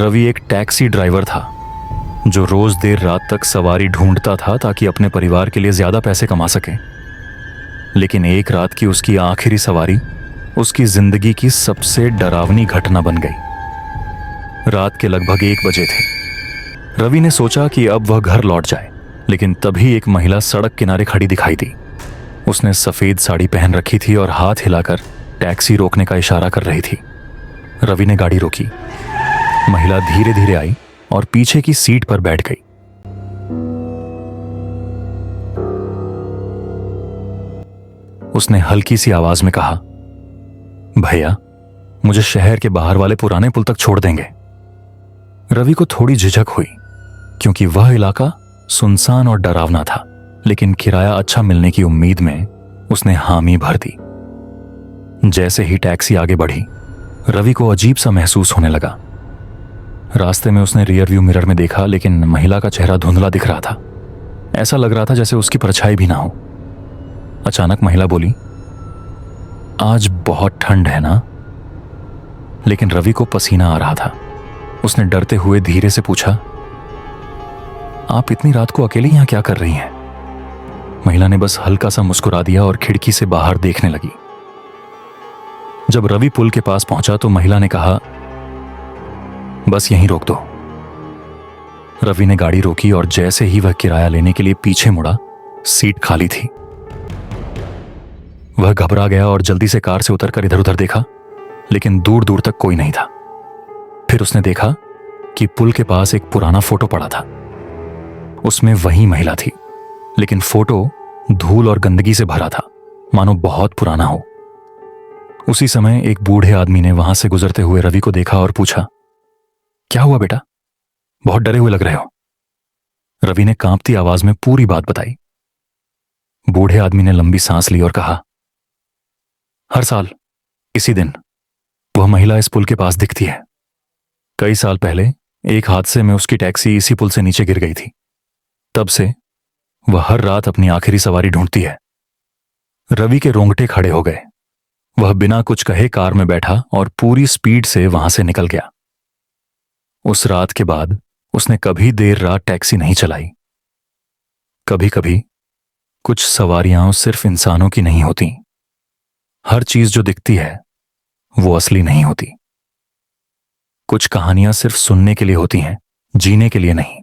रवि एक taxi driver था जो रोज देर रात तक सवारी ढूंढता था ताकि अपने परिवार के लिए ज्यादा पैसे कमा सके। लेकिन एक रात की उसकी आखिरी सवारी उसकी जिंदगी की सबसे डरावनी घटना बन गई। रात के लगभग 1 बजे थे। रवि ने सोचा कि अब वह घर लौट जाए, लेकिन तभी एक महिला सड़क किनारे खड़ी दिखाई दी। उसने सफेद साड़ी पहन रखी थी और हाथ हिलाकर टैक्सी रोकने का इशारा कर रही थी। रवि ने गाड़ी रोकी। महिला धीरे धीरे आई और पीछे की सीट पर बैठ गई। उसने हल्की सी आवाज में कहा, भैया, मुझे शहर के बाहर वाले पुराने पुल तक छोड़ देंगे। रवि को थोड़ी झिझक हुई क्योंकि वह इलाका सुनसान और डरावना था, लेकिन किराया अच्छा मिलने की उम्मीद में उसने हामी भर दी। जैसे ही टैक्सी आगे बढ़ी, रवि को अजीब सा महसूस होने लगा। रास्ते में उसने रियर व्यू मिरर में देखा, लेकिन महिला का चेहरा धुंधला दिख रहा था। ऐसा लग रहा था जैसे उसकी परछाई भी ना हो। अचानक महिला बोली, आज बहुत ठंड है ना? लेकिन रवि को पसीना आ रहा था। उसने डरते हुए धीरे से पूछा, आप इतनी रात को अकेली यहां क्या कर रही हैं? महिला ने बस हल्का सा मुस्कुरा दिया और खिड़की से बाहर देखने लगी। जब रवि पुल के पास पहुंचा तो महिला ने कहा, बस यहीं रोक दो। रवि ने गाड़ी रोकी और जैसे ही वह किराया लेने के लिए पीछे मुड़ा, सीट खाली थी। वह घबरा गया और जल्दी से कार से उतरकर इधर उधर देखा, लेकिन दूर दूर तक कोई नहीं था। फिर उसने देखा कि पुल के पास एक पुराना फोटो पड़ा था। उसमें वही महिला थी, लेकिन फोटो धूल और गंदगी से भरा था, मानो बहुत पुराना हो। उसी समय एक बूढ़े आदमी ने वहां से गुजरते हुए रवि को देखा और पूछा, क्या हुआ बेटा, बहुत डरे हुए लग रहे हो? रवि ने कांपती आवाज में पूरी बात बताई। बूढ़े आदमी ने लंबी सांस ली और कहा, हर साल इसी दिन वह महिला इस पुल के पास दिखती है। कई साल पहले एक हादसे में उसकी टैक्सी इसी पुल से नीचे गिर गई थी। तब से वह हर रात अपनी आखिरी सवारी ढूंढती है। रवि के रोंगटे खड़े हो गए। वह बिना कुछ कहे कार में बैठा और पूरी स्पीड से वहां से निकल गया। उस रात के बाद उसने कभी देर रात टैक्सी नहीं चलाई। कभी कभी कुछ सवारियां सिर्फ इंसानों की नहीं होती। हर चीज जो दिखती है वो असली नहीं होती। कुछ कहानियां सिर्फ सुनने के लिए होती हैं, जीने के लिए नहीं।